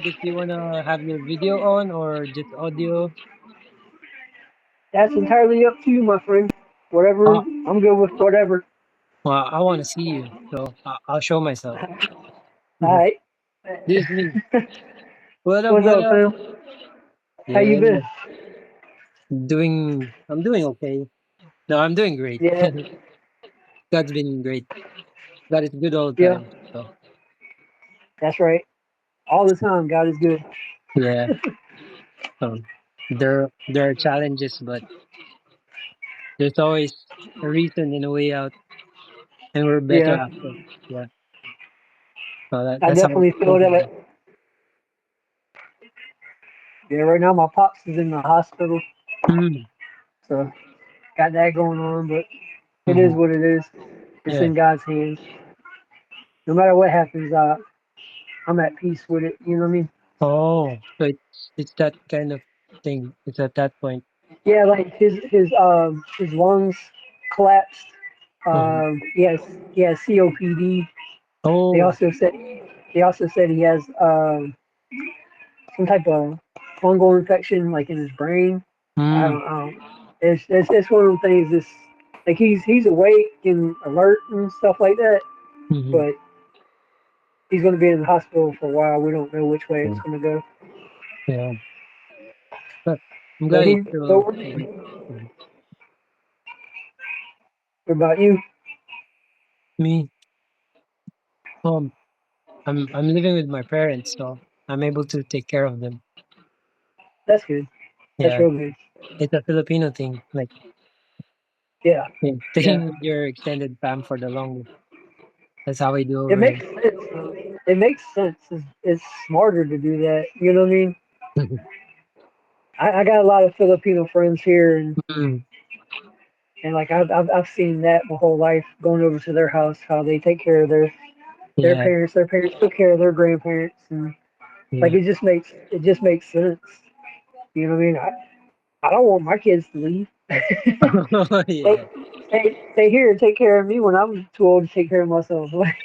If you wanna have your video on or just audio, That's entirely up to you, my friend. Whatever, uh, I'm good with whatever. well, I want to see you, so I'll show myself. All right. This is me. What up? What's What up, up? fam? How you Yeah, been? I'm doing okay. No, I'm doing great. Yeah, God's been great. God is good all the yeah, time. So that's right. All the time, God is good. yeah, um, there are challenges, but there's always a reason and a way out, and we're better Yeah, after. Yeah, so I that's how definitely I feel look that. at it. Yeah, right now my pops is in the hospital, Mm, so got that going on. But it is mhm. what it is. It's Yeah. in God's hands. No matter what happens, I'm at peace with it. You know what I mean? Oh, so it's that kind of thing. It's at that point. Yeah, like his lungs collapsed. Mhm. He has COPD. They Oh, also said they also said he has some type of fungal infection like in his brain. mm, I don't. It's one of those things. It's like he's awake and alert and stuff like that, mhm. but he's going to be in the hospital for a while. We don't know which way Yeah. it's going to go. Yeah. But I'm But glad it's still what awake. Mhm. about you? Me, um, I'm living with my parents, so I'm able to take care of them. That's good. That's Yeah, real good. it's a Filipino thing, like Yeah, yeah. staying with your extended fam for the longest. That's how we do It over makes here. sense. It makes sense. It's smarter to do that. You know what I mean? I got a lot of Filipino friends here, Mm, and like I've seen that my whole life going over to their house, how they take care of their yeah, parents. Their parents took care of their grandparents, and like yeah, it just makes sense. You know what I mean? I don't want my kids to leave. Like, yeah. stay here and take care of me when I'm too old to take care of myself. Like,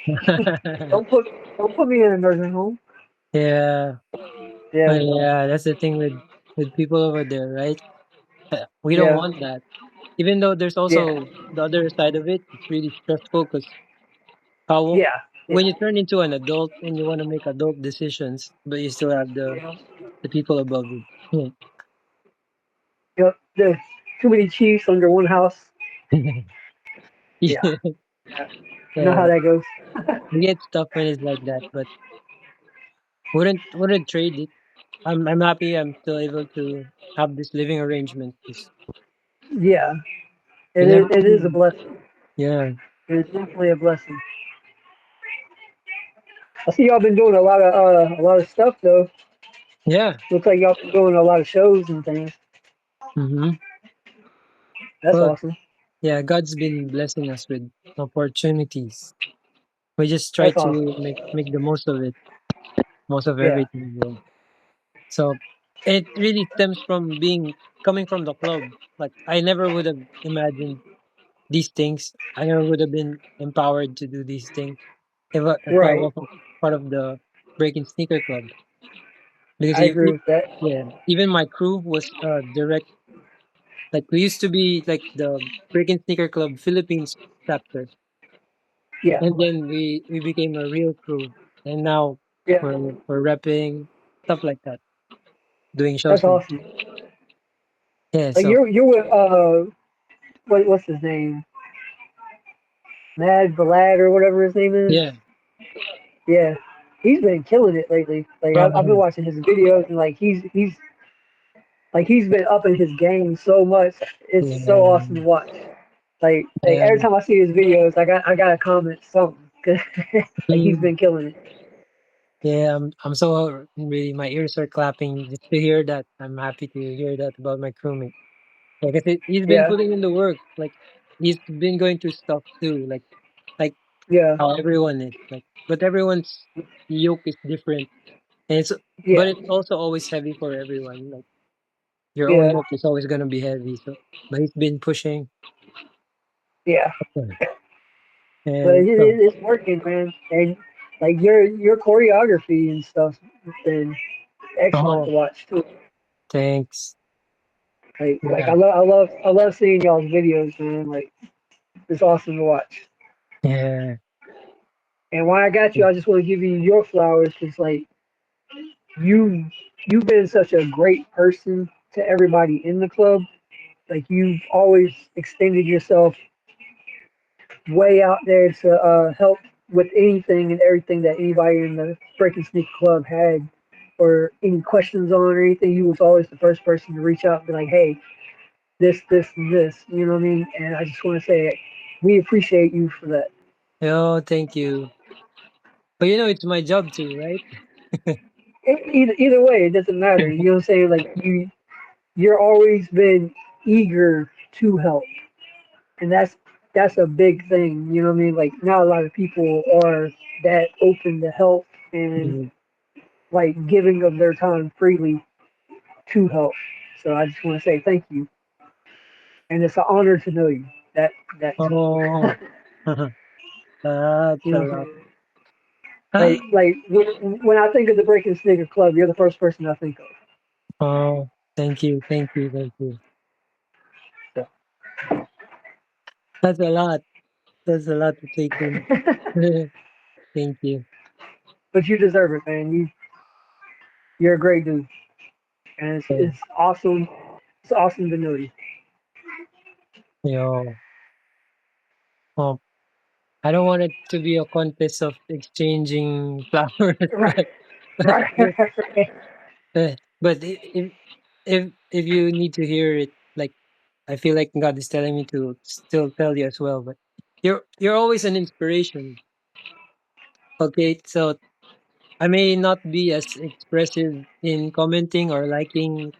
don't put don't put me in a nursing home. Yeah, Yeah, yeah. That's the thing with people over there, right? We don't yeah, want that. Even though there's yeah, also the other side of it, it's really stressful because how yeah, when you yeah, turn into an adult and you want to make adult decisions, but you still have yeah. the people above you. Yeah. Yep. There's too many chiefs under one house. Yeah, Yeah, yeah. I know how yeah. that goes. It gets tough when it's like that, but wouldn't trade it. I'm happy I'm still able to have this living arrangement because Yeah, you never It is a really, blessing. yeah, It is definitely a blessing. I see y'all been doing a lot of stuff though. yeah. Looks like y'all been doing a lot of shows and things. Mm-hmm. That's Well, awesome. yeah, God's been blessing us with opportunities. We just try That's to awesome. make the most of it, most of Yeah, everything. Yeah. So it really stems from being coming from the club. Like I never would have imagined these things. I never would have been empowered to do these things if I right. wasn't part of the Breakin Sneaker Club. Because I agree with that. yeah, even my crew was direct. Like we used to be like the Breakin Sneaker Club Philippines chapter, Yeah, and then we became a real crew, and now yeah. we're repping stuff like that, doing shows That's with. awesome. Yeah, Like so you're with what's his name? Mad Vlad or whatever his name is. yeah. Yeah, he's been killing it lately. Like I've been watching his videos and like he's been upping his game so much. It's so Yeah, awesome to watch. Like yeah, every time I see his videos, I got to comment something 'cause, like he's mm, been killing it. yeah. I'm so really my ears are clapping just to hear that. I'm happy to hear that about my crewmate. Like I said, he's been Yeah, putting in the work. Like he's been going through stuff too. Like yeah, how everyone is. Like, but everyone's yoke is different, and yeah, it's also always heavy for everyone. Like your own yeah, yoke is always gonna be heavy. So, but he's been pushing, yeah. But and so it's working, man. And like your choreography and stuff has been excellent to Oh, watch too. thanks. Like Yeah, I love seeing y'all's videos, man. Like it's awesome to watch. yeah. And when I got you, I just want to give you your flowers because like you you've been such a great person to everybody in the club. Like you've always extended yourself way out there to help with anything and everything that anybody in the Breaking Sneak Club had or any questions on or anything. You was always the first person to reach out and be like, hey, this, and this. You know what I mean? And I just want to say we appreciate you for that. Oh, thank you. But it's my job too, right? Either way, it doesn't matter. You know what I'm saying? Like you're always been eager to help, and that's a big thing. You know what I mean? Like not a lot of people are that open to help and Mhm. like giving of their time freely to help. So I just want to say thank you, and it's an honor to know you. That too. Oh, that's You a know what I'm lot. saying? Ah, Like when I think of the Breaking Sneaker Club, you're the first person I think of. oh, thank you, thank you, thank you. So. That's a lot. That's a lot to take in. Thank you. But you deserve it, man. You're a great dude, and Yeah. it's awesome. It's awesome to know you. Yo, oh, I don't want it to be a contest of exchanging flowers, Right, but right, if, right. if you need to hear it, like I feel like God is telling me to still tell you as well. But you're always an inspiration. Okay, so I may not be as expressive in commenting or liking,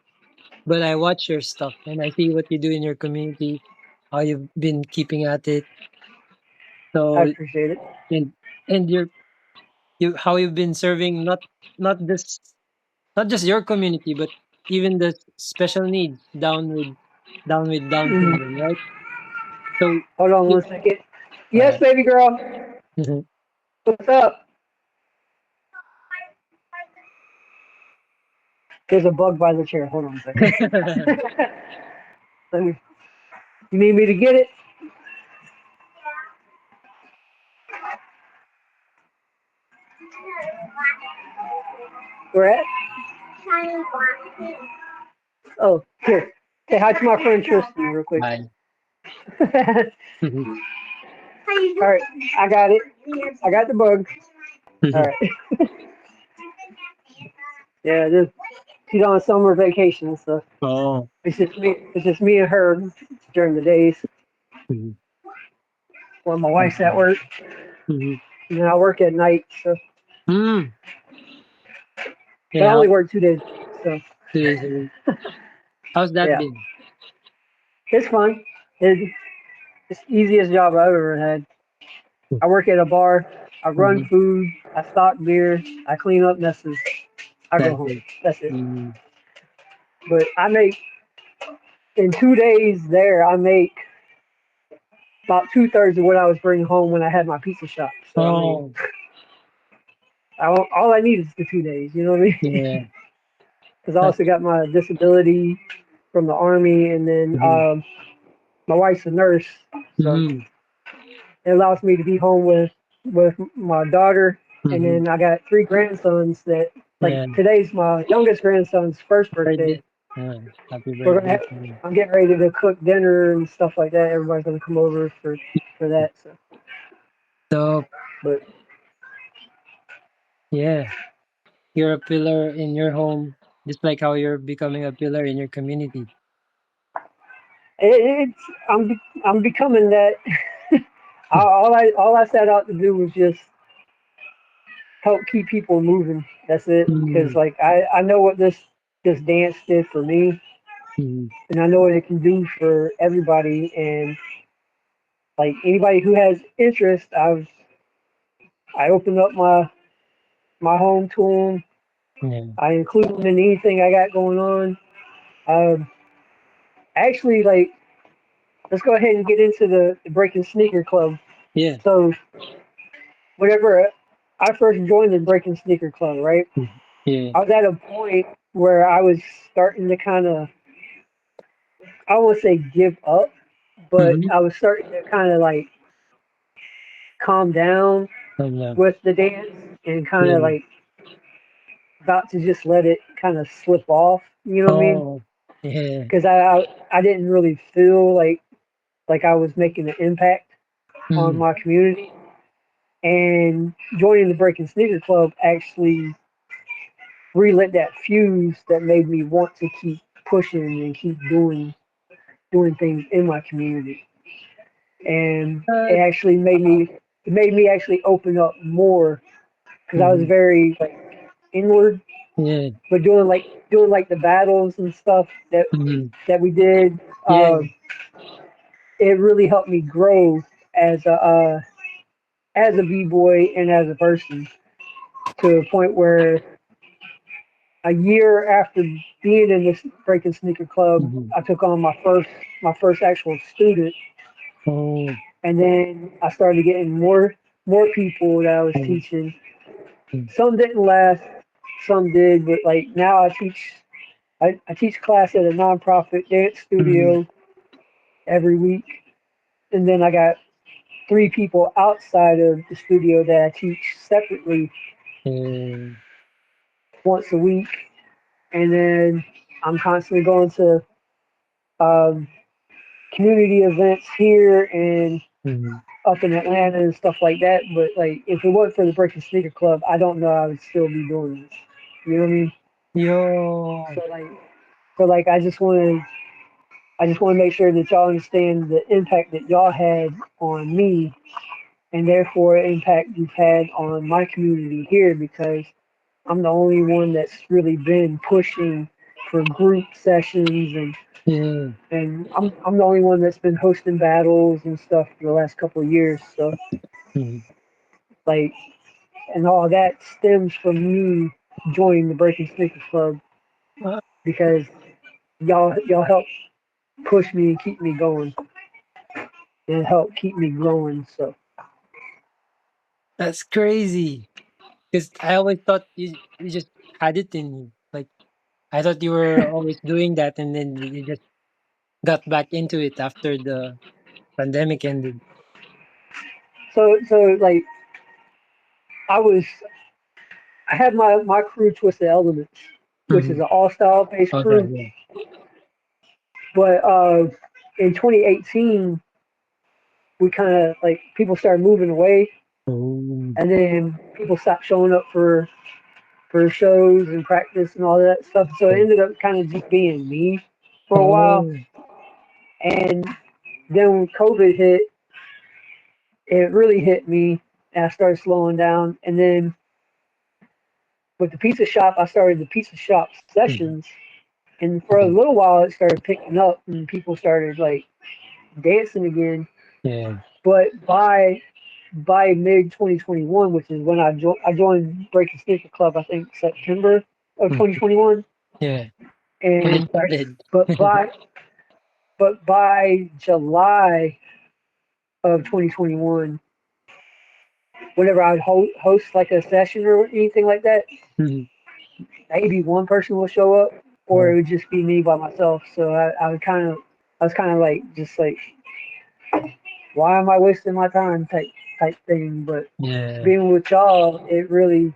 but I watch your stuff and I see what you do in your community, how you've been keeping at it. I So appreciate it. and and you how you've been serving not just not just your community, but even the special needs down with Down syndrome, Mm. right? So Hold on one you, second. Yes, alright. baby girl. What's up? There's a bug by the chair. Hold on a second. Let me. You need me to get it? Where at? Oh, here. Say hi to my friend Tristan real quick. Bye. All right, I got it. I got the bug. All right. Yeah, just she's on summer vacation, so Oh. it's just me. It's just me and her during the days Mhm. when my wife's at Mhm. work, Mhm. and then I work at night. So, Mm. but I Yeah, only work 2 days. So, 2 days a week. How's that yeah, been? it's fun. It's the easiest job I've ever had. I work at a bar. I run Mhm. food. I stock beer. I clean up messes. I go That's home. it. That's it. Mm. But I make in 2 days there. I make about 2/3 of what I was bringing home when I had my pizza shop. So I mean, Oh, all I need is the 2 days. You know what I mean? yeah. Because I That also got my disability from the army, and then mhm. my wife's a nurse, so Mhm. it allows me to be home with my daughter, and Mhm. then I got three grandsons that like Yeah. today's my youngest grandson's first birthday. Birthday. Happy We're gonna birthday have, to you. I'm getting ready to cook dinner and stuff like that. Everybody's gonna come over for that. So, So, but yeah, you're a pillar in your home, just like how you're becoming a pillar in your community. it's I'm becoming that. All I set out to do was just help keep people moving. That's it. Because Mm. like I know what this dance did for me, Mhm. and I know what it can do for everybody. And like anybody who has interest, I open up my home to them. Yeah. I include them in anything I got going on. Um, actually, like let's go ahead and get into the Breaking Sneaker Club. Yeah. So whatever I first joined the Breaking Sneaker Club, right? Yeah. I was at a point where I was starting to kind of, I won't say give up, but Mm-hmm. I was starting to kind of like calm down Yeah. with the dance and kind of Yeah. like about to just let it kind of slip off. You know what I mean? Oh. Yeah. Because I didn't really feel like I was making an impact on Mm-hmm. my community. And joining the Breaking Sneaker Club actually relit that fuse that made me want to keep pushing and keep doing things in my community. And Uh, it actually made me actually open up more because I was mm-hmm. very like inward, Yeah. but doing like the battles and stuff that Mm-hmm. that we did, Yeah. it really helped me grow as a b-boy and as a person to a point where a year after being in this Breaking Sneaker Club, Mm-hmm. I took on my first actual student, Oh. and then I started getting more people that I was Oh. teaching. Some didn't last, some did, but like now I teach class at a nonprofit dance Mm-hmm. studio every week, and then I got three people outside of the studio that I teach separately Yeah. once a week, and then I'm constantly going to um, community events here and Mm-hmm. up in Atlanta and stuff like that. But like, if it wasn't for the Breaking Sneaker Club, I don't know I would still be doing this. You know what I mean? Yo. So like, so like, I just want to make sure that y'all understand the impact that y'all had on me, and therefore impact you've had on my community here because I'm the only one that's really been pushing for group sessions Yeah. and I'm the only one that's been hosting battles and stuff for the last couple of years. So Mm-hmm. like, and all that stems from me joining the Breaking Sneaker Club because y'all help push me and keep me going and help keep me growing. So That's crazy. Because I always thought you just had it in you. Like I thought you were always doing that, and then you just got back into it after the pandemic ended. so like I had my crew Twisted Elements, which is Mm-hmm. an all style based Okay. crew, Yeah. but in 2018 we kind of like people started moving away, Oh. and then people stopped showing up for shows and practice and all that stuff. So it ended up kind of just being me for a while. Oh. And then when COVID hit, it really hit me and I started slowing down. And then with the pizza shop, I started the pizza shop Mhm. sessions. And for a Okay. little while, it started picking up and people started like dancing again. Yeah. But by mid 2021, which is when I joined Breaking Sneaker Club, I think September of Mm. 2021, Yeah. When it and started. but by but by July of 2021, whenever I would host like a session or anything like that, Mhm. maybe one person will show up, or it Oh. would just be me by myself. So I was kind of like just like, why am I wasting my time type thing. But Yeah. being with y'all, it really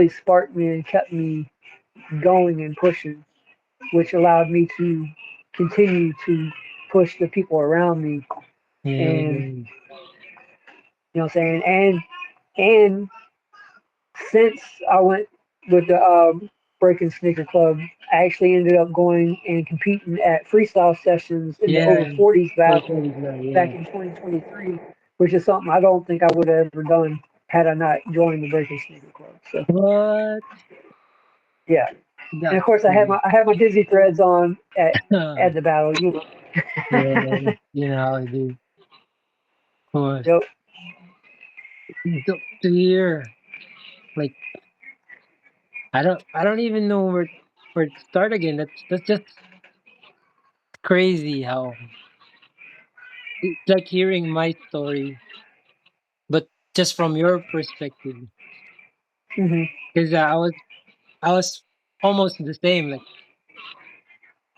sparked me and kept me going and pushing, which allowed me to continue to push the people around me. And Yeah. you know what I'm saying? And since I went with the Breaking Sneaker Club, I actually ended up going and competing at freestyle sessions in the Yeah. over 40s Over battle 40s now. back Yeah. in 2023, which is something I don't think I would have ever done had I not joined the Breaking Sneaker Club. So What? yeah, and of That's course cool. I had my dizzy threads on at the battle. You know. Yeah. You know how I do. Of course. Yep. To hear. Like I don't even know where to start again. That's just crazy how it's like hearing my story, but just from your perspective. Hmm. because I was almost the same. Like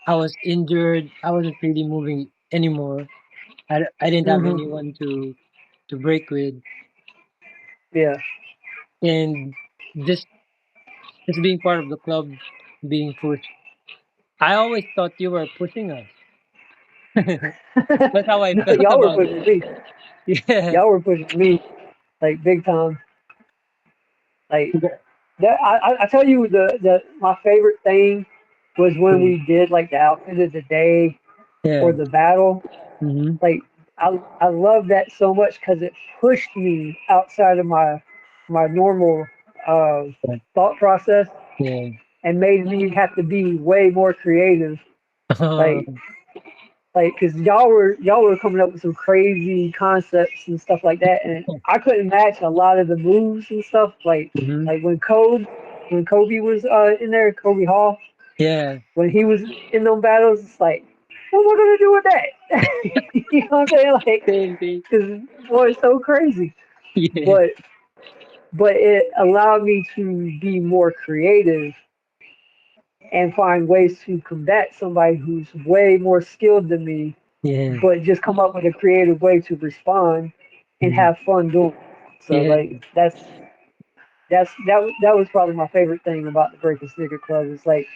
I was injured. I wasn't really moving anymore. I didn't have Hmm. anyone to break with, Yeah. and just just being part of the club, being pushed. I always thought you were pushing us. That's how I No, felt y'all were about it. pushing me. Yeah. Y'all were pushing me like big time. Like that. I tell you, the my favorite thing was when Mm. we did like the outfit of the day or Yeah. the battle. Mm-hmm. Like I love that so much because it pushed me outside of my normal uh, Yeah. thought process Yeah. and made me have to be way more creative. Like because y'all were coming up with some crazy concepts and stuff like that, and I couldn't match a lot of the moves and stuff. Mm-hmm. Like when Kobe was in there, Kobe Hall, Yeah. when he was in those battles, it's like, what am I gonna do with that? You know what I'm saying? Like, Same thing. because boy, it's so crazy. Yeah. But it allowed me to be more creative and find ways to combat somebody who's way more skilled than me, Yeah. but just come up with a creative way to respond and Mhm. have fun doing it. So Yeah. like that was probably my favorite thing about the Breakin' Snicker Club is like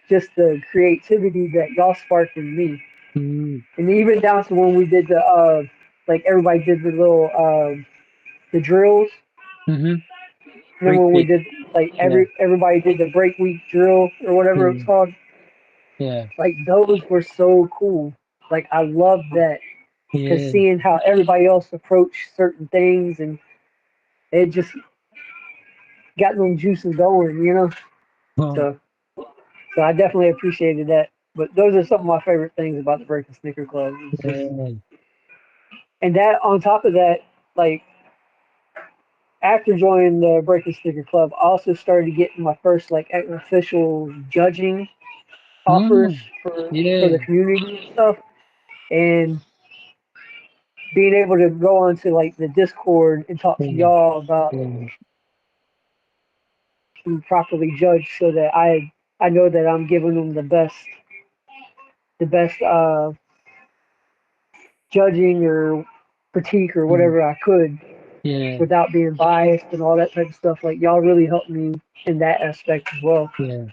just the creativity that y'all sparked in me, Mm. and even down to when we did the like everybody did the little the drills. Mm-hmm. Remember Break when we it. did like Yeah. everybody did the break week drill or whatever it was Yeah. called? Yeah. Like those were so cool. Like I loved that because Yeah. seeing how everybody else approached certain things and it just got them juices going, you know. Oh, So I definitely appreciated that. But those are some of my favorite things about the Breaking Snicker Club. It's just yeah. and that on top of that, like after joining the Breaking Snicker Club, I also started getting my first like official judging offers Mm. for the Yeah. community and stuff, and being able to go onto like the Discord and talk to Yeah. y'all about Yeah. to properly judge, so that I know that I'm giving them the best judging or critique or Mm. whatever I could Yeah. without being biased and all that type of stuff. Like y'all really helped me in that aspect as well. Yeah.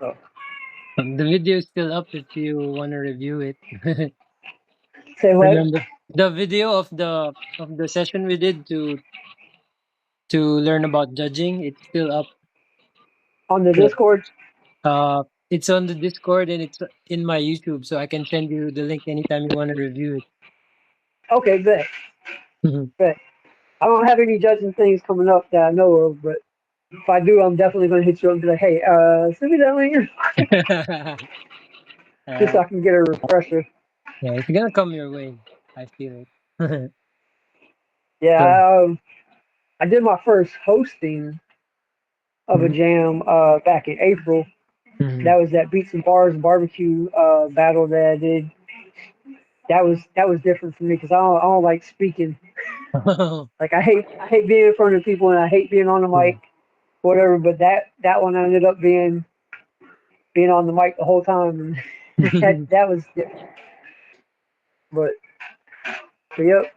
So The video is still up if you want to review it. say what Remember the video of the session we did to learn about judging? It's still up. on the So, Discord. it's on the Discord and it's in my YouTube, so I can send you the link anytime you want to review it. Okay, bet, bet. I don't have any judging things coming up that I know of, but if I do, I'm definitely gonna hit you up and be like, hey, send me that link just uh, so I can get a refresher. yeah, it's gonna come your way. I feel it. Yeah, So, I did my first hosting of a mm, jam back in April. mm. That was that Beats and Bars barbecue battle that I did. That was different for me because I don't like speaking. Like I hate being in front of people and I hate being on the Yeah. mic, whatever. But that one ended up being on the mic the whole time, and that was different. But, yep,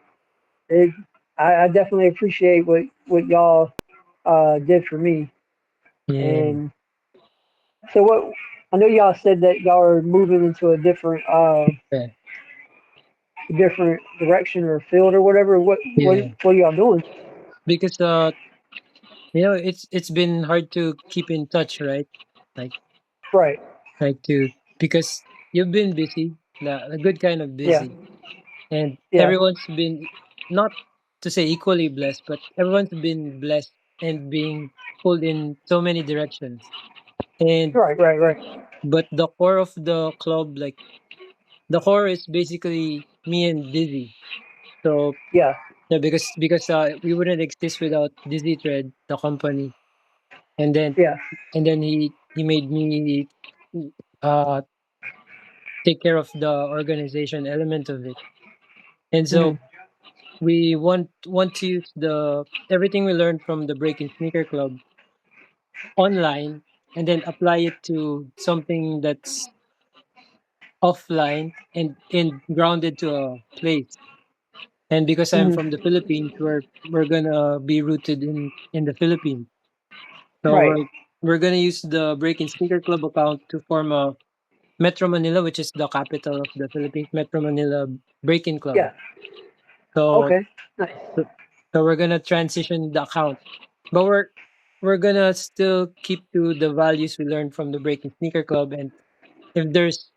it, I definitely appreciate what y'all did for me. Yeah. And so what I know y'all said that y'all are moving into a Yeah. different direction or field or whatever. Yeah. What are y'all doing? Because it's been hard to keep in touch, right? Like Right. to because you've been busy, a good kind of Yeah. busy, and Yeah. everyone's been not to say equally blessed, but everyone's been blessed and being pulled in so many directions. And Right. Right. Right. but the core of the club, like the core is basically me and Dizzy. So Yeah. yeah, because we wouldn't exist without Dizzy Thread, the company, and then Yeah. he made me uh take care of the organization element of it. And Hmm. so we want to use the everything we learned from the Breaking Sneaker Club online and then apply it to something that's offline and grounded to a place. And because I'm from Hmm. the Philippines, we're gonna be rooted in the Philippines. So Right. we're gonna use the Breaking Sneaker Club account to form a Metro Manila, which is the capital of the Philippines, Metro Manila Breaking Club. Yeah. So Okay. Nice. so so we're gonna transition the account, but we're gonna still keep to the values we learned from the Breaking Sneaker Club. And if there's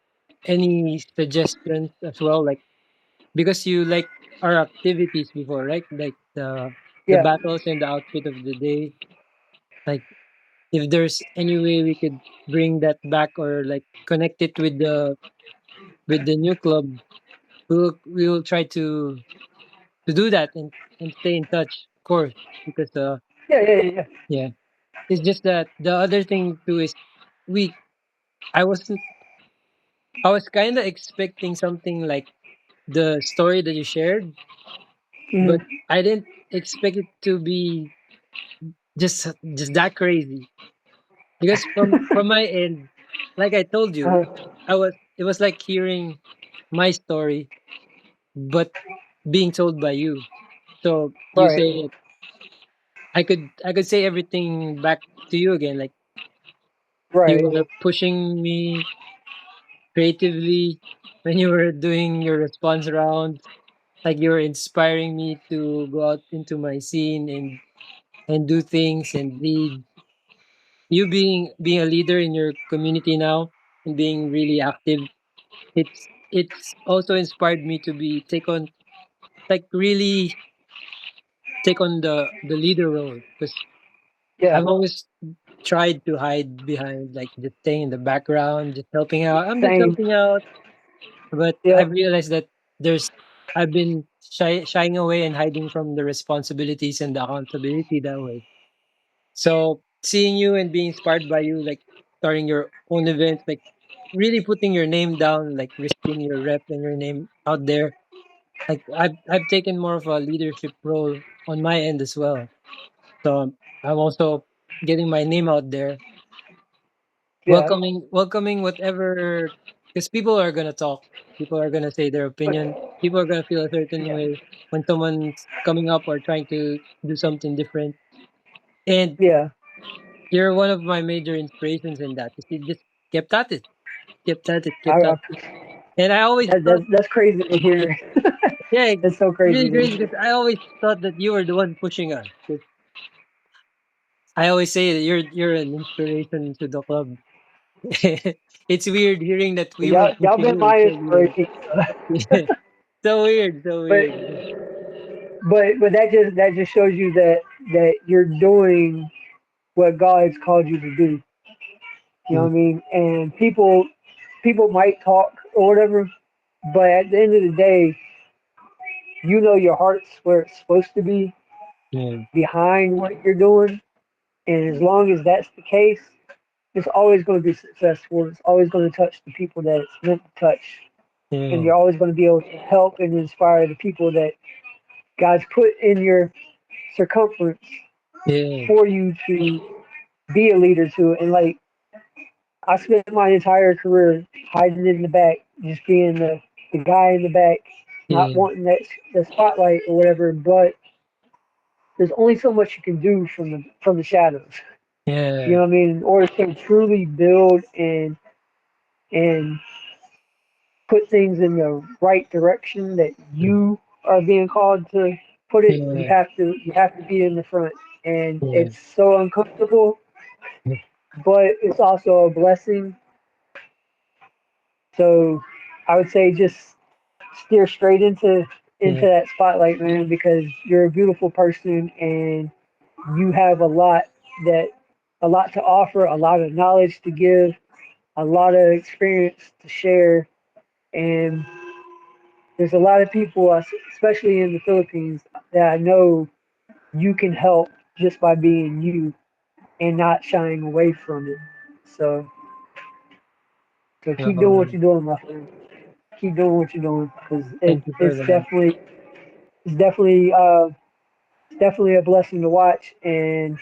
any suggestions as well, like because you like our activities before, right? Like the Yeah. battles and the outfit of the day. Like if there's any way we could bring that back or like connect it with the new club, we will try to do that and stay in touch, of course, because Yeah. Yeah. Yeah. yeah, it's just that the other thing too is we I wasn't I was kind of expecting something like the story that you shared, but Hmm. I didn't expect it to be just that crazy. Because from my end, like I told you, it was like hearing my story, but being told by you. So you Right. say that I could say everything back to you again. Like you Right. were pushing me creatively when you were doing your response rounds. Like you were inspiring me to go out into my scene and do things and lead. You being a leader in your community now and being really active, it's also inspired me to be take on like really take on the leader role because Yeah. I've always tried to hide behind like just staying in the background, just helping out. I'm just Same. helping out, but I've Yep. realized that I've been shying away and hiding from the responsibilities and the accountability that way. So seeing you and being inspired by you, like starting your own events, like really putting your name down, like risking your rep and your name out there. Like I've taken more of a leadership role on my end as well. So I'm also getting my name out there, Yeah. welcoming whatever, because people are gonna talk, people are gonna say their But opinion, people are gonna feel a certain yeah. way when someone's coming up or trying to do something different. And Yeah. you're one of my major inspirations in that. You just kept at it, kept at it, kept I at it. And I always thought, that's crazy to hear. yeah, it's That's so crazy really to crazy hear. because I always thought that you were the one pushing us. 'Cause I always say that you're an inspiration to the club. It's weird hearing that we were Y'all pushing been you my instead you were. inspiration. So weird, so but weird. but that just shows you that you're doing what God's called you to do. You know Mm, what I mean? And people might talk or whatever, but at the end of the day, you know your heart's where it's supposed to be yeah, behind what you're doing. And as long as that's the case, it's always going to be successful. It's always going to touch the people that it's meant to touch. And yeah, you're always going to be able to help and inspire the people that God's put in your circumference yeah, for you to be a leader to. And like, I spent my entire career hiding in the back, just being the guy in the back, not yeah, wanting that the spotlight or whatever. But there's only so much you can do from the shadows. You yeah, know what I mean? In order to truly build and put things in the right direction that you are being called to put it, yeah, you have to be in the front. And yeah, it's so uncomfortable, but it's also a blessing. So I would say just steer straight into yeah, that spotlight, man, because you're a beautiful person and you have that a lot to offer, a lot of knowledge to give, a lot of experience to share, and there's a lot of people, especially in the Philippines, that I know you can help just by being you and not shying away from it. So, so keep doing what um, you're doing, my friend. Keep doing what you're doing because thank you for it's that. definitely it's definitely a blessing to watch, and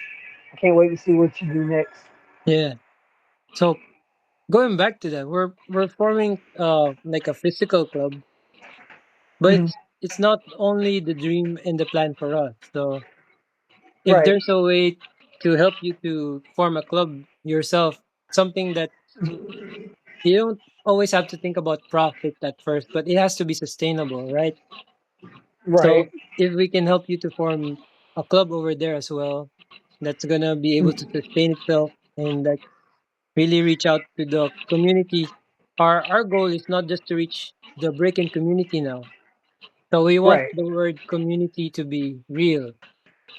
I can't wait to see what you do next. Yeah. So going back to that, we're forming like a physical club, but Mhm. it's not only the dream and the plan for us. So if Right. there's a way to help you to form a club yourself, something that you don't always have to think about profit at first, but it has to be sustainable, right? Right. So if we can help you to form a club over there as well, that's gonna be able to sustain itself and like really reach out to the community. Our goal is not just to reach the Breakin community now. So we want Right. the word community to be real.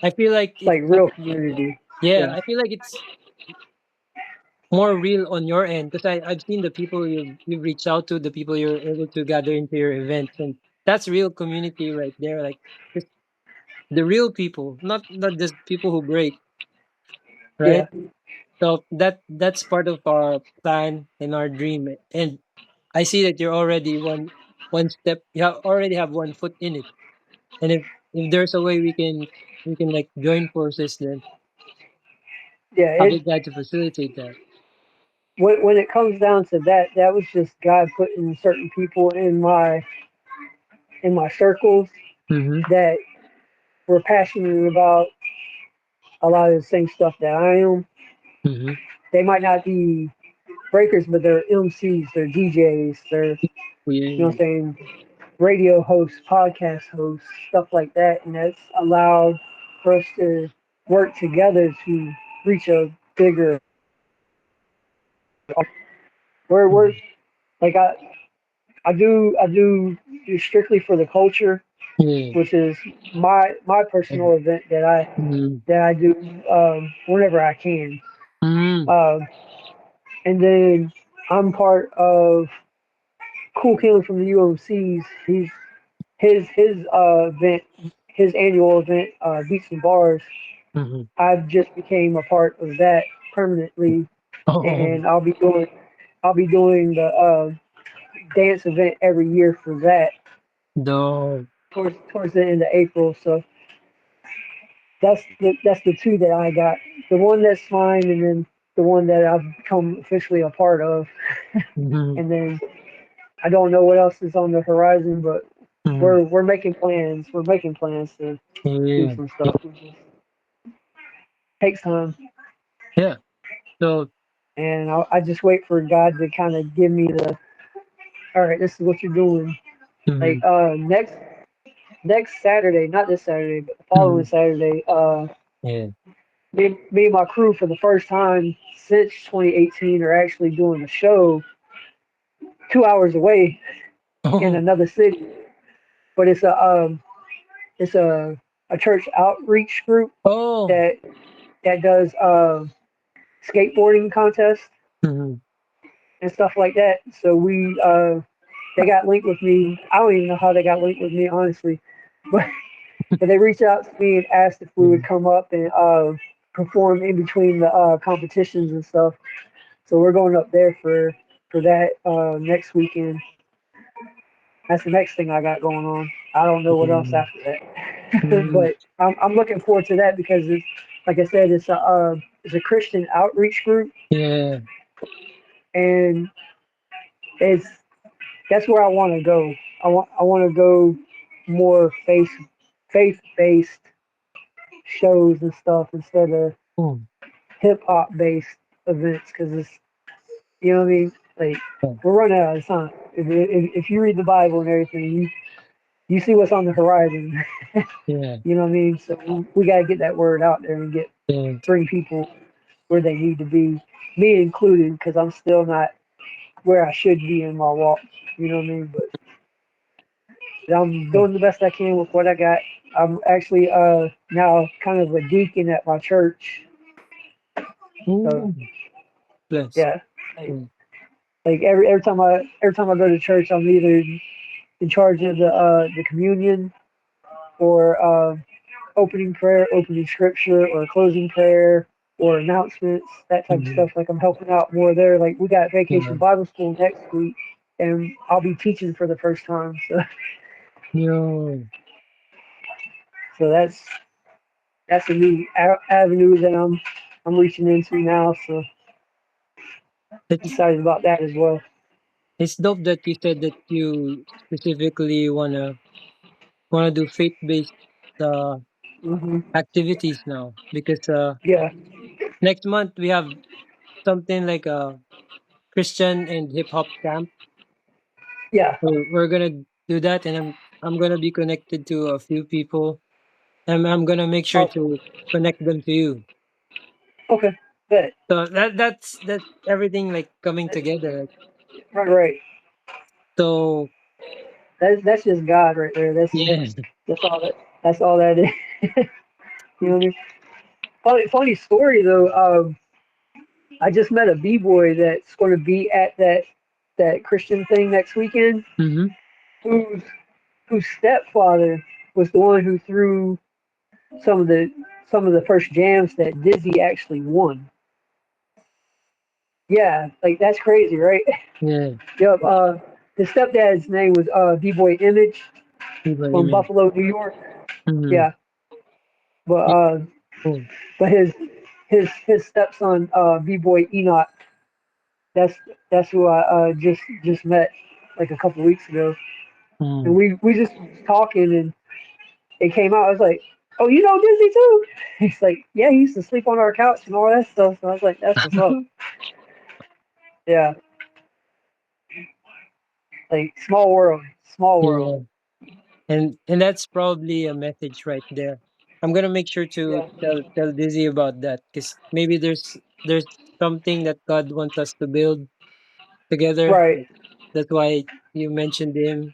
I feel like It's like real community. yeah, Yeah. I feel like it's more real on your end because I've seen the people you've reached out to, the people you're able to gather into your events, and that's real community right there. Like just the real people, not just people who break, right? Yeah. So that's part of our plan and our dream. And I see that you're already one step. Already have one foot in it. And if there's a way we can like join forces, then Yeah. I'll It be glad to facilitate that. when it comes down to that, that was just God putting certain people in my circles Mm-hmm. that were passionate about a lot of the same stuff that I am. Mm-hmm. They might not be breakers, but they're MCs, they're DJs, they're what I'm Yeah. saying, radio hosts, podcast hosts, stuff like that, and that's allowed for us to work together to reach a bigger. We're Mm. like I do strictly for the culture, Yeah. which is my personal event Mm. that I do whenever I can. Mm. Um, and then I'm part of Cool Killer from the UMCs. His event, his annual event, Beats and Bars. Mm-hmm. I've just became a part of that permanently, Oh, and I'll be doing the dance event every year for that no. towards the end of April. So that's the two that I got. The one that's mine, and then the one that I've become officially a part of. Mm-hmm. And then I don't know what else is on the horizon, but Mm-hmm. we're making plans. We're making plans to do Yeah. some stuff. It just takes time, Yeah. So. and I just wait for God to kind of give me the all right. This is what you're doing. Like Mm-hmm. next Saturday, not this Saturday, but the following Mm-hmm. Saturday. Yeah. Me and my crew for the first time since 2018 are actually doing a show 2 hours away in Oh. another city. But it's a church outreach group Oh. that does skateboarding contests Mm-hmm. and stuff like that. So we they got linked with me. I don't even know how they got linked with me honestly, but they reached out to me and asked if we would come up and perform in between the competitions and stuff. So we're going up there for that next weekend. That's the next thing I got going on. I don't know what else after that, Mm-hmm. but I'm looking forward to that because it's like I said, it's a Christian outreach group, Yeah. and it's that's where I want to go. I want to go more faith based shows and stuff instead of Oh. hip hop based events because it's you know what I mean. Like we're running out of time. If you read the Bible and everything, you see what's on the horizon. Yeah. You know what I mean? So we got to get that word out there and get Yeah. bring people where they need to be, me included, because I'm still not where I should be in my walk. You know what I mean? But I'm doing the best I can with what I got. I'm actually now kind of a deacon at my church. So Ooh. Bless. yeah, like, Mm. like every time I go to church, I'm either in charge of the communion or opening prayer, opening scripture, or closing prayer, or announcements, that type of Mm-hmm. stuff. Like I'm helping out more there. Like we got Yeah. Vacation Bible School next week, and I'll be teaching for the first time. So Yo. So that's a new avenue that I'm reaching into now. So It's excited about that as well. it's dope that you said that you specifically wanna do faith based uh Hmm. activities now because Yeah, next month we have something like a Christian and hip hop camp. yeah. So we're gonna do that, and I'm gonna be connected to a few people, and I'm gonna make sure Awesome. to connect them to you. Okay, bet. So that's everything like coming together. Like, Right, right. so That's just God right there. yeah. That's all that. That's all that is. You know what I mean? Funny story though. I just met a b-boy that's going to be at that Christian thing next weekend. Mm-hmm. Whose whose stepfather was the one who threw some of the some of the first jams that Dizzy actually won. Yeah, like that's crazy, right? Yeah. Yep. His stepdad's name was B-boy Image People from image. Buffalo, New York. Mm-hmm. Yeah, but Yeah. uh, Cool. but his stepson B-boy Enoch. That's that's who I just met like a couple weeks ago, and Mm. we just talking, and it came out. I was like, "Oh, you know Disney too?" He's like, "Yeah, he used to sleep on our couch and all that stuff." So I was like, "That's what's up." Yeah, like small world, small world. Yeah. And that's probably a message right there. I'm gonna make sure to Yeah, tell Dizzy about that because maybe there's something that God wants us to build together. right. Like, that's why you mentioned him,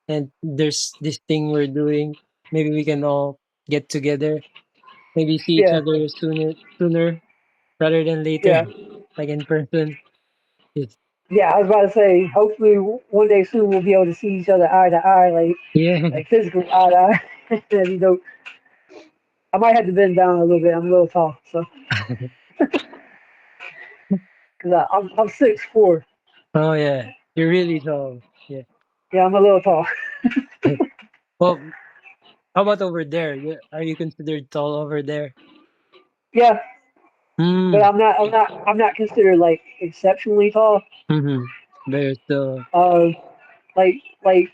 and there's this thing we're doing. Maybe we can all get together. Maybe see each Yeah, other sooner rather than later, yeah, like in person. It's, yeah. I was about to say, hopefully one day soon we'll be able to see each other eye to eye, yeah. like physically eye to eye. You know, I might have to bend down a little bit. I'm a little tall, so because I'm 6'4". Oh yeah, you're really tall. Yeah. Yeah, I'm a little tall. Well, how about over there? Are you considered tall over there? Yeah, but Mm. I'm not considered like exceptionally tall. Mm-hmm. There's the Uh, like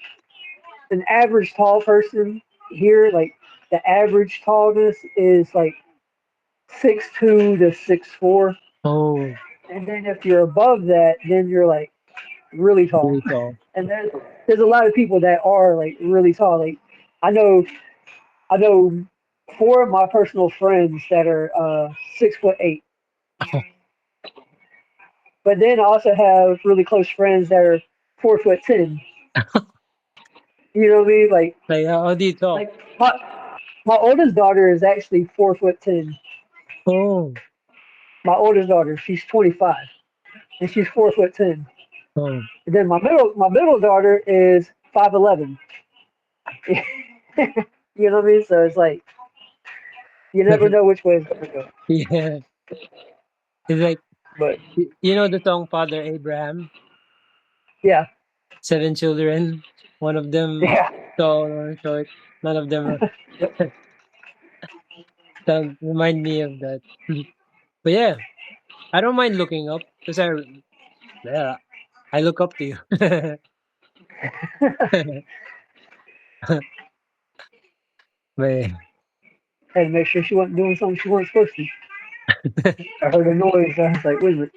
an average tall person here, like the average tallness is like 6'2" to 6'4", oh, and then if you're above that, then you're like really tall. really tall. And there's a lot of people that are like really tall. Like I know I know four of my personal friends that are 6'8". But then I also have really close friends that are 4'10". You know what I mean? Like how do you talk? Like my oldest daughter is actually 4'10". Oh, My oldest daughter, she's 25, and she's 4'10". oh, And then my middle daughter is 5'11". You know what I mean? So it's like you never know which way it's gonna go. yeah. It's like But you know the song Father Abraham, yeah, seven children, one of them yeah, tall or short, none of them sound remind me of that. But yeah, I don't mind looking up because yeah, I look up to you. But had to make sure she wasn't doing something she wasn't supposed to. I heard a noise. I was like, wait a minute.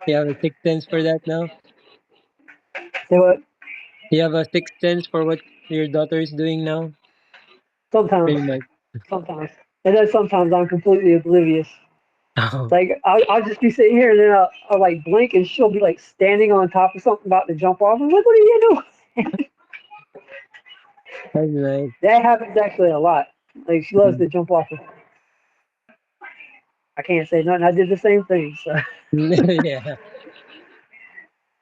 you have a sixth sense for that now. Say what? You have a sixth sense for what your daughter is doing now. Sometimes, Pretty much. sometimes, and then sometimes I'm completely oblivious. Oh, Like I'll just be sitting here and then I'll like blink and she'll be like standing on top of something about to jump off. I'm like, what are you doing? that's nice. That happens actually a lot. Like she loves to jump off. I can't say nothing. I did the same thing. So Yeah,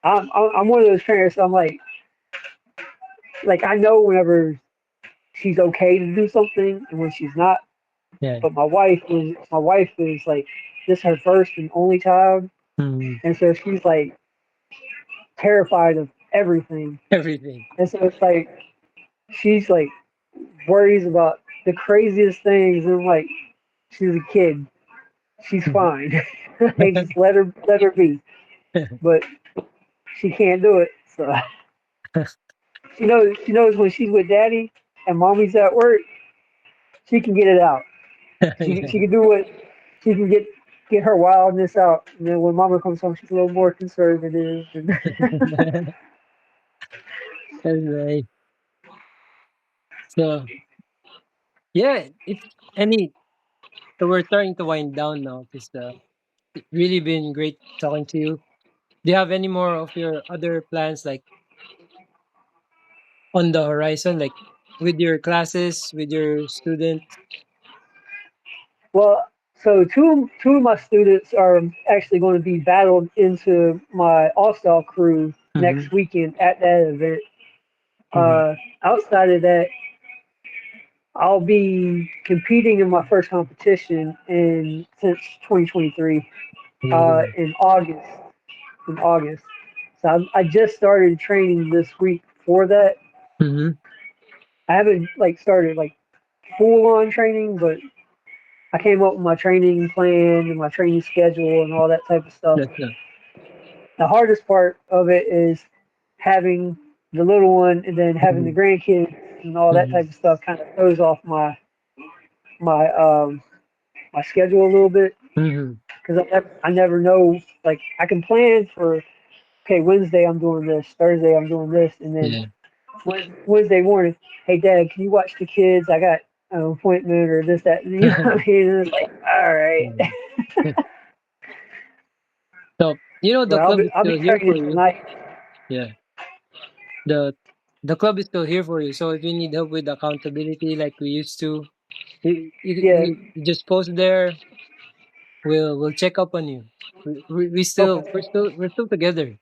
I'm one of those parents. I'm like I know whenever she's okay to do something and when she's not. yeah. But my wife is like this is her first and only child, Mm, and so she's like terrified of everything. everything. And so it's like she's like worries about the craziest things, and I'm like, she's a kid, she's fine. Hey, just let her be. But she can't do it. So she knows when she's with daddy and mommy's at work, she can get it out. She Yeah. can do what she can get her wildness out. And then when mama comes home, she's a little more conservative. And That's right. So yeah, if any, so we're starting to wind down now. Because it's really been great talking to you. Do you have any more of your other plans like on the horizon, like with your classes, with your students? well, so two of my students are actually going to be battled into my all-star crew Mm-hmm. next weekend at that event. Mm-hmm. Outside of that, I'll be competing in my first competition in since 2023 in August. In August, so I just started training this week for that. Mm-hmm. I haven't like started like full on training, but I came up with my training plan and my training schedule and all that type of stuff. That's The hardest part of it is having the little one and then having the mm-hmm. grandkids and all that Mm-hmm. type of stuff kind of throws off my my schedule a little bit Mm-hmm. because I never know, like I can plan for, okay, Wednesday I'm doing this, Thursday I'm doing this, and then Yeah. Wednesday morning, hey Dad, can you watch the kids? I got an appointment or this that. You know what I mean? It's like, all right. Yeah. So the But I'll club be is I'll be still here for training you. tonight. Yeah. The the club is still here for you. So if you need help with accountability like we used to, Yeah. you just post there. We'll check up on you. We still Okay. we're still together.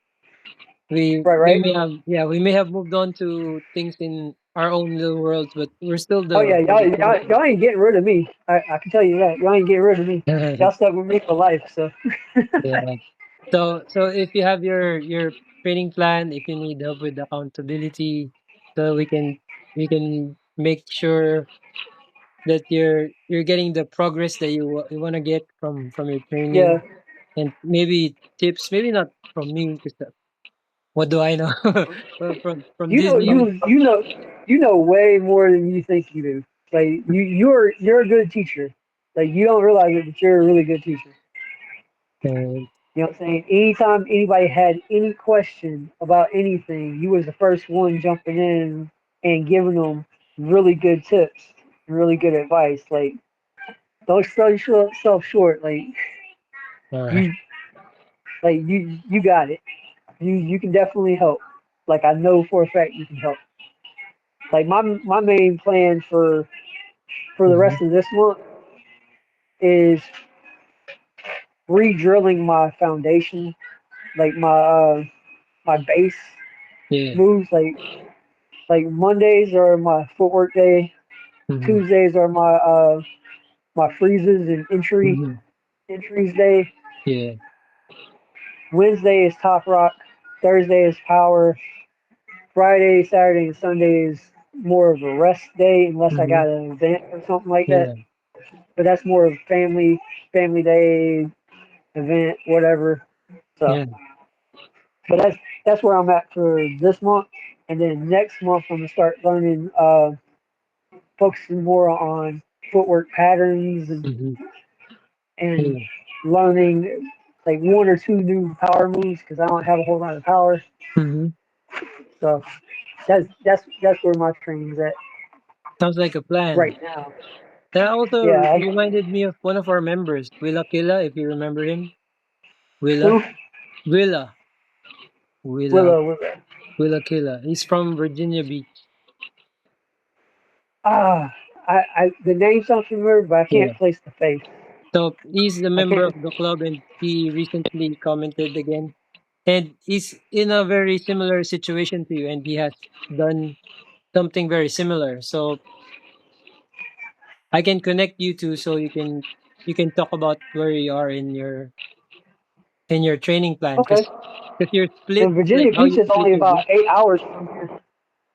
We Right. we Right. may have, yeah, we may have moved on to things in our own little worlds, but we're still Oh yeah. the Y'all, same y'all, y'all ain't getting rid of me. I can tell you that. Y'all ain't getting rid of me. thing. Y'all stuck with me for life. So Yeah. So if you have your training plan, if you need help with accountability, so we can make sure that you're getting the progress that you want to get from your yeah. training, and maybe tips, maybe not from me because what do I know? Well, from You this know new. you know way more than you think you do. Like you're a good teacher. Like you don't realize it, but you're a really good teacher. uh, You know what I'm saying? Anytime anybody had any question about anything, you was the first one jumping in and giving them really good tips, really good advice. Like don't sell yourself short. all right. You you got it. You can definitely help. Like I know for a fact you can help. Like my main plan for the Mm-hmm. rest of this month is re-drilling my foundation, like my base Yeah. moves. Like Mondays are my footwork day. Mm-hmm. Tuesdays are my freezes and Mm-hmm. entries day. Yeah. Wednesday is top rock. Thursday is power. Friday, Saturday, and Sunday is more of a rest day unless I Mm-hmm. got an event or something like that. Yeah. But that's more of family day event, whatever. So, Yeah. but that's where I'm at for this month. And then next month I'm gonna start learning, focusing more on footwork patterns Mm-hmm. and Yeah. learning like one or two new power moves because I don't have a whole lot of power. Mm-hmm. So that's where my training's at Sounds like a plan. right now. That also Yeah. reminded me of one of our members, Willa Killa, if you remember him. Willa. Who? Willa. Willa. Willow. Willa Killa. He's from Virginia Beach. Ah, the name sounds familiar, but I Yeah. can't place the face. So he's a I member can't. of the club and he recently commented again. And he's in a very similar situation to you and he has done something very similar. So I can connect you two so you can talk about where you are in your training plan Okay. because you're split And like Virginia how Beach you is split only your about week. 8 hours from here.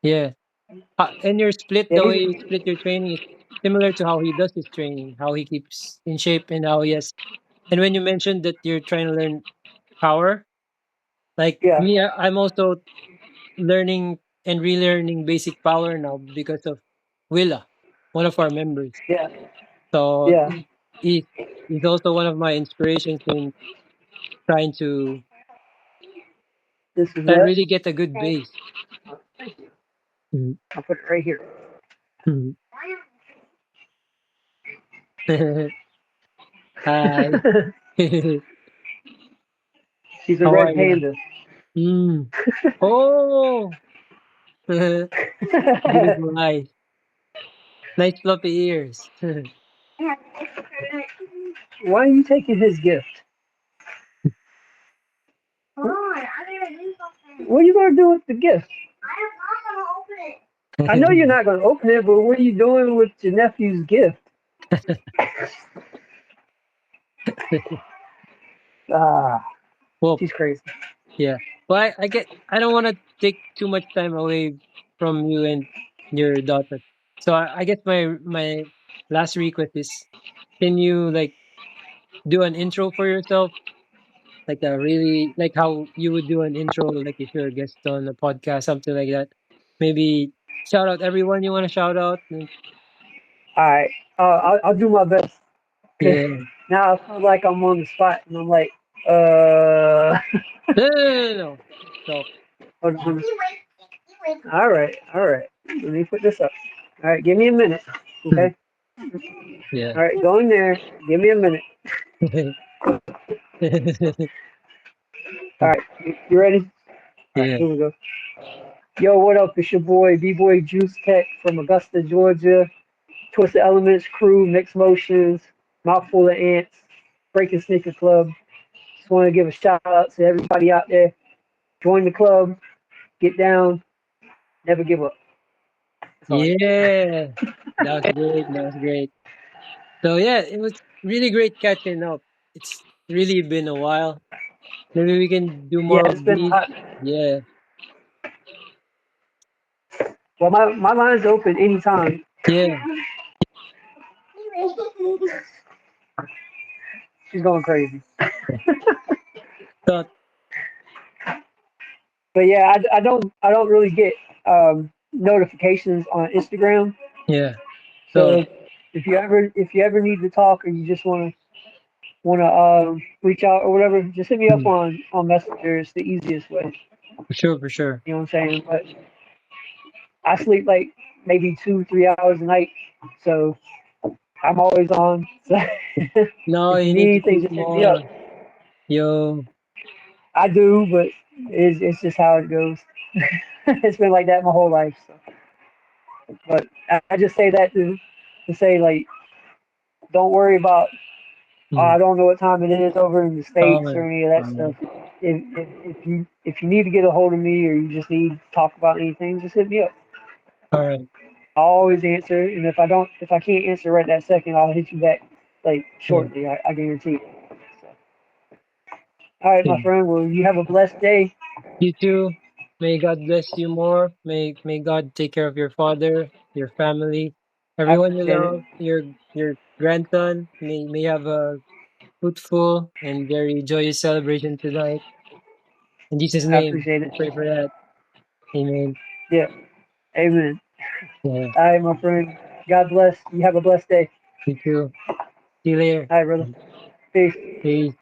Yeah. And your split, Yeah, the way you split your training is similar to how he does his training, how he keeps in shape and how he has. And when you mentioned that you're trying to learn power, like yeah, me, I'm also learning and relearning basic power now because of Willa, one of our members. yeah, So yeah. he's also one of my inspirations in trying to This is what. really get a good Okay. base. Oh, thank you. Mhm. I'll put it right here. Mhm. Hi. She's a How are red you? panda. Mm. Oh, beautiful eyes, nice fluffy ears. Why are you taking his gift? Hold on, I'm gonna do something. What are you gonna do with the gift? I'm not gonna open it. I know you're not gonna open it, but what are you doing with your nephew's gift? Ah, Well, she's crazy. yeah. Well, I don't want to take too much time away from you and your daughter. So I guess my last request is, can you like do an intro for yourself, like a really like how you would do an intro, like if you're a guest on a podcast, something like that. Maybe shout out everyone you want to shout out. All right, I'll do my best. Cause Yeah. now I feel like I'm on the spot, and I'm like, uh, No, no, no, no, no. So hold on. All right, all right. Let me put this up. All right, give me a minute. Okay. yeah. All right, go in there. Give me a minute. All right, you ready? All right, Yeah. here we go. Yo, what up? It's your boy, B-Boy Juice Tech from Augusta, Georgia. Twisted Elements crew, Mixed Motions, Mouthful of Ants, Breakin Sneaker Club. Just want to give a shout out to everybody out there. Join the club, get down, never give up. That's all I got. Yeah. That was great. That was great. So yeah, it was really great catching up. It's really been a while. Maybe we can do Yeah, more it's of been these. hot. Yeah. Well, my line's open anytime. Yeah. She's going crazy. So But yeah, I don't really get notifications on Instagram. yeah. So So if you ever need to talk or you just wanna reach out or whatever, just hit me up mm, on Messenger. It's the easiest way. for sure, for sure. You know what I'm saying? But I sleep like maybe 2 3 hours a night, so I'm always on. So No, if you you need need to anything, sleep just hit me up. more. Yo. I do, but it's just how it goes. It's been like that my whole life. So. But I just say that to say like, don't worry about. I Mm. don't know what time it is over in the states or Alright. any of that Alright. stuff. If you need to get a hold of me or you just need to talk about anything, just hit me up. Alright. I'll always answer, and if I can't answer right that second, I'll hit you back like Yeah. shortly. I guarantee it. So, all right, my Yeah. friend. Well, you have a blessed day. You too. May God bless you more. May God take care of your father, your family, I everyone you appreciate it. love, your grandson. May you have a fruitful and very joyous celebration tonight. In Jesus' I name, appreciate we it. pray for that. Amen. Yeah. Amen. Yeah. All right, my friend. God bless. You have a blessed day. You too. See you later. All right, brother. Peace. Peace.